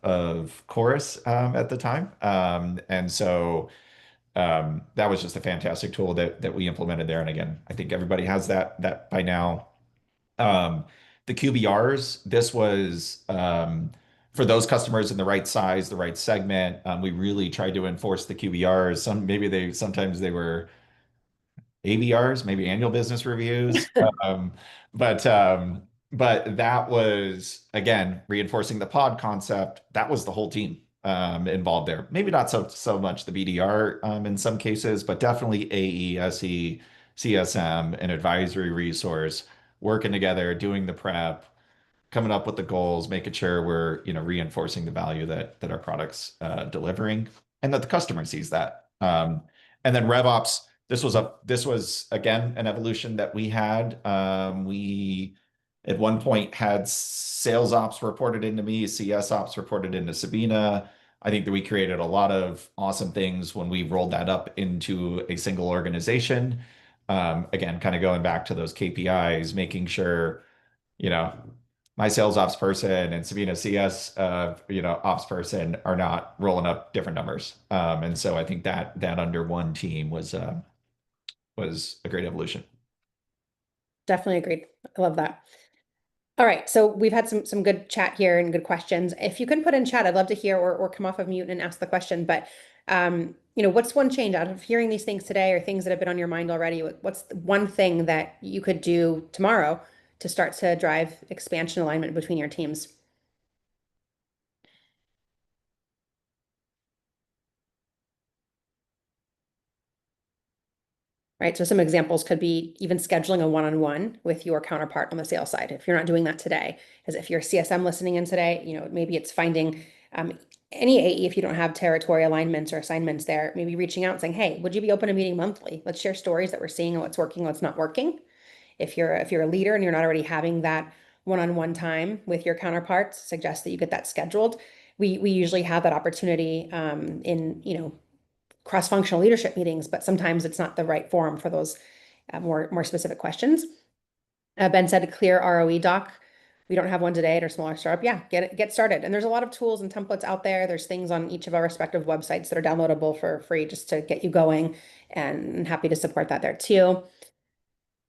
Chorus at the time. And so that was just a fantastic tool that we implemented there. And again, I think everybody has that by now. Um, the QBRs, this was for those customers in the right size, the right segment. We really tried to enforce the QBRs. Sometimes they were ABRs, maybe annual business reviews. But um, but that was again reinforcing the pod concept. That was the whole team involved there. Maybe not so much the BDR in some cases, but definitely AE, SE, CSM, an advisory resource working together, doing the prep, coming up with the goals, making sure we're, reinforcing the value that our products delivering, and that the customer sees that. And then RevOps, this was again an evolution that we had. We at one point had sales ops reported into me, CS ops reported into Sabina. I think that we created a lot of awesome things when we rolled that up into a single organization. Again, kind of going back to those KPIs, making sure you know, my sales ops person and Sabina CS, ops person are not rolling up different numbers. And so I think that under one team was a great evolution. Definitely agreed. I love that. All right, so we've had some good chat here and good questions. If you can put in chat, I'd love to hear or come off of mute and ask the question. But what's one change out of hearing these things today or things that have been on your mind already? What's one thing that you could do tomorrow to start to drive expansion alignment between your teams? Right. So some examples could be even scheduling a one-on-one with your counterpart on the sales side. If you're not doing that today, as if you're a CSM listening in today, maybe it's finding any AE, if you don't have territory alignments or assignments there, maybe reaching out and saying, hey, would you be open to meeting monthly? Let's share stories that we're seeing and what's working, what's not working. If you're a leader and you're not already having that one-on-one time with your counterparts, suggest that you get that scheduled. We usually have that opportunity in cross-functional leadership meetings, but sometimes it's not the right forum for those more specific questions. Ben said a clear ROE doc. We don't have one today at our smaller startup. Yeah, get started. And there's a lot of tools and templates out there. There's things on each of our respective websites that are downloadable for free just to get you going, and happy to support that there too.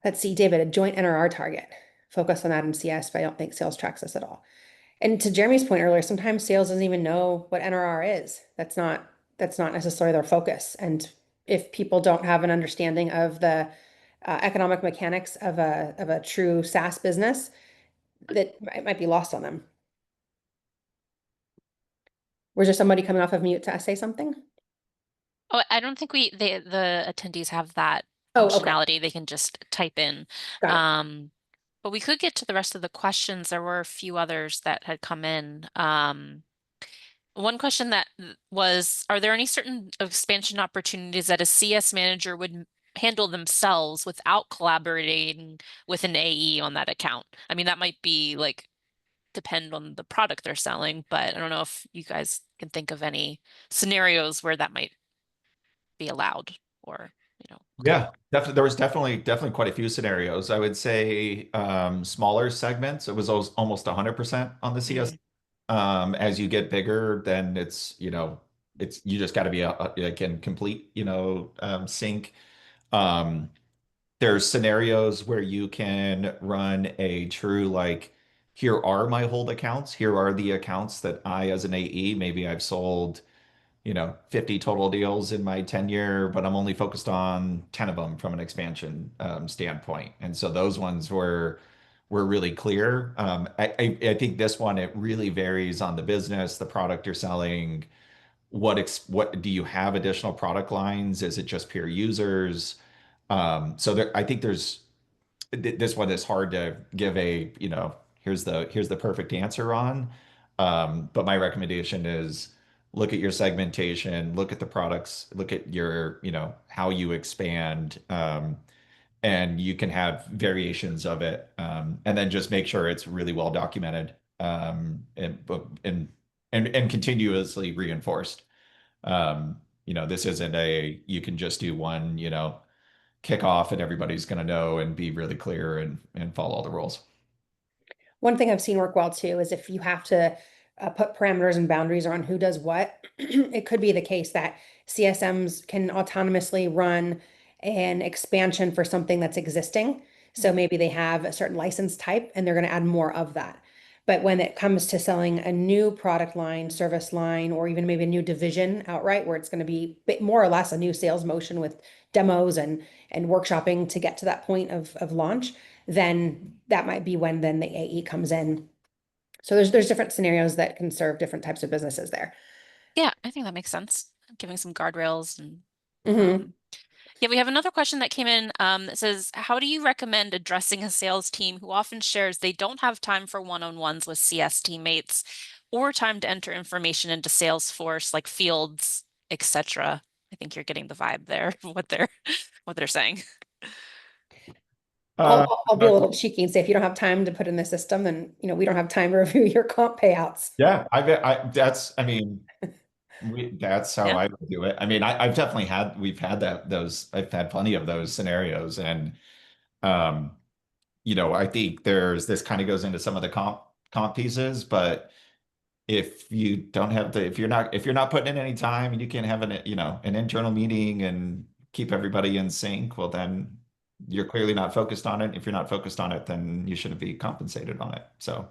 Let's see, David, a joint NRR target. Focus on that in CS, but I don't think sales tracks this at all. And to Jeremy's point earlier, sometimes sales doesn't even know what NRR is. That's not necessarily their focus. And if people don't have an understanding of the economic mechanics of a true SaaS business, that might be lost on them. Was there somebody coming off of mute to say something? Oh, I don't think the attendees have that Oh, okay. functionality. They can just type in. Got it. Um, but we could get to the rest of the questions. There were a few others that had come in. One question that was, are there any certain expansion opportunities that a CS manager would handle themselves without collaborating with an AE on that account? I mean, that might be like depend on the product they're selling, but I don't know if you guys can think of any scenarios where that might be allowed or, okay. Yeah, definitely. There was definitely quite a few scenarios. I would say smaller segments. It was almost 100% on the CS. Mm. As you get bigger, then it's you just got to be like in complete sync. Um, there's scenarios where you can run a true like here are my hold accounts. Here are the accounts that I as an AE maybe I've sold 50 total deals in my tenure, but I'm only focused on 10 of them from an expansion standpoint. And so those ones were really clear. I think this one, it really varies on the business, the product you're selling. What do you have additional product lines? Is it just peer users? So I think this one is hard to give here's the perfect answer on. But my recommendation is look at your segmentation, look at the products, look at your, how you expand, and you can have variations of it. And then just make sure it's really well documented, and continuously reinforced. This isn't you can just do one, kick off and everybody's going to know and be really clear and follow all the rules. One thing I've seen work well too is if you have to put parameters and boundaries around who does what, it could be the case that CSMs can autonomously run an expansion for something that's existing. So maybe they have a certain license type and they're going to add more of that. But when it comes to selling a new product line, service line, or even maybe a new division outright, where it's going to be more or less a new sales motion with demos and workshopping to get to that point of launch, then that might be when then the AE comes in. So there's different scenarios that can serve different types of businesses there. Yeah, I think that makes sense. Giving some guardrails and Hmm. um yeah, we have another question that came in that says, how do you recommend addressing a sales team who often shares they don't have time for one-on-ones with CS teammates or time to enter information into Salesforce like fields, etc.? I think you're getting the vibe there, what they're saying. I'll, Uh, I'll be a little cheeky and say if you don't have time to put in the system, then we don't have time to review your comp payouts. yeah, I bet I mean, that's how Yeah. I would do it. I mean, we've had I've had plenty of those scenarios. And, um, I think this kind of goes into some of the comp pieces, but if you're not putting in any time and you can have an internal meeting and keep everybody in sync, well, then you're clearly not focused on it. If you're not focused on it, then you shouldn't be compensated on it. So,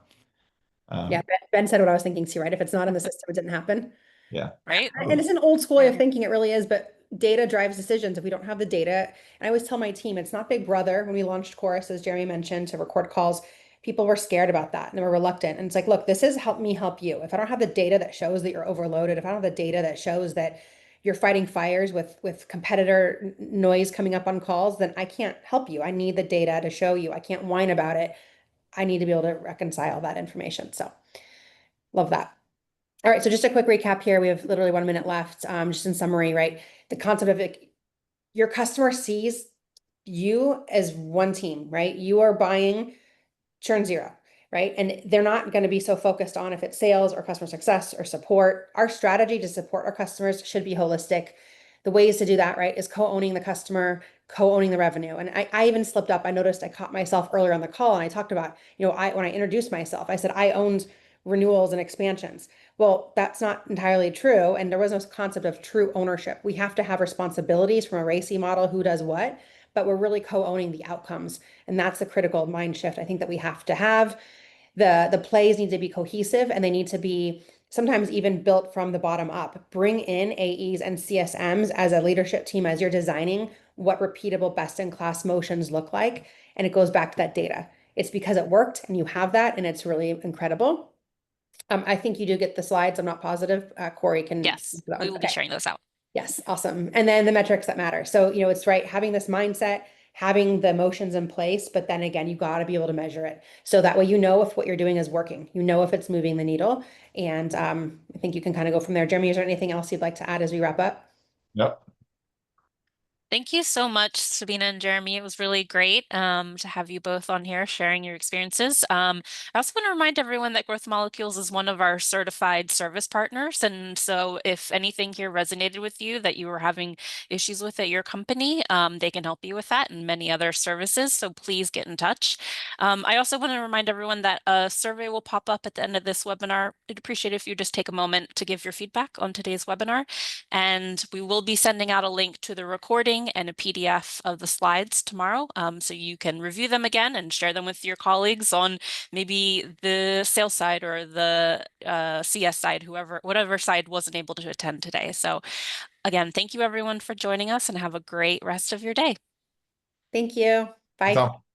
Yeah, um, Ben said what I was thinking too, right? If it's not in the system, it didn't happen. yeah. Right? And it's an old school way of thinking, it really is, but data drives decisions. If we don't have the data, and I always tell my team, it's not Big Brother. When we launched Chorus, as Jeremy mentioned, to record calls, people were scared about that and they were reluctant. And it's like, look, this is help me help you. If I don't have the data that shows that you're overloaded, if I don't have the data that shows that you're fighting fires with competitor noise coming up on calls, then I can't help you. I need the data to show you. I can't whine about it. I need to be able to reconcile that information. So love that. All right, so just a quick recap here. We have literally 1 minute left. Just in summary, right? The concept of it, your customer sees you as one team, right? You are buying churn zero, right? And they're not going to be so focused on if it's sales or customer success or support. Our strategy to support our customers should be holistic. The ways to do that, right, is co-owning the customer, co-owning the revenue. And I even slipped up. I noticed I caught myself earlier on the call and I talked about, when I introduced myself, I said I owned renewals and expansions. Well, that's not entirely true. And there was no concept of true ownership. We have to have responsibilities from a RACI model, who does what, but we're really co-owning the outcomes. And that's the critical mind shift I think that we have to have. The plays need to be cohesive and they need to be sometimes even built from the bottom up. Bring in AEs and CSMs as a leadership team as you're designing what repeatable best in class motions look like. And it goes back to that data. it's because it worked and you have that, and it's really incredible. I think you do get the slides. I'm not positive. Corey can Yes, speak to that we one. will be Okay. sharing those out. Yes, awesome. And then the metrics that matter. So, it's right, having this mindset, having the motions in place, but then again, you got to be able to measure it. So that way, if what you're doing is working, if it's moving the needle. And I think you can kind of go from there. Jeremy, is there anything else you'd like to add as we wrap up? Yep. Thank you so much, Sabina and Jeremy. It was really great to have you both on here sharing your experiences. I also want to remind everyone that Growth Molecules is one of our certified service partners. And so if anything here resonated with you that you were having issues with at your company, they can help you with that and many other services. So please get in touch. I also want to remind everyone that a survey will pop up at the end of this webinar. I'd appreciate it if you just take a moment to give your feedback on today's webinar. And we will be sending out a link to the recording and a PDF of the slides tomorrow. So you can review them again and share them with your colleagues on maybe the sales side or the CS side, whatever side wasn't able to attend today. So again, thank you everyone for joining us and have a great rest of your day. Thank you. That's Bye. all.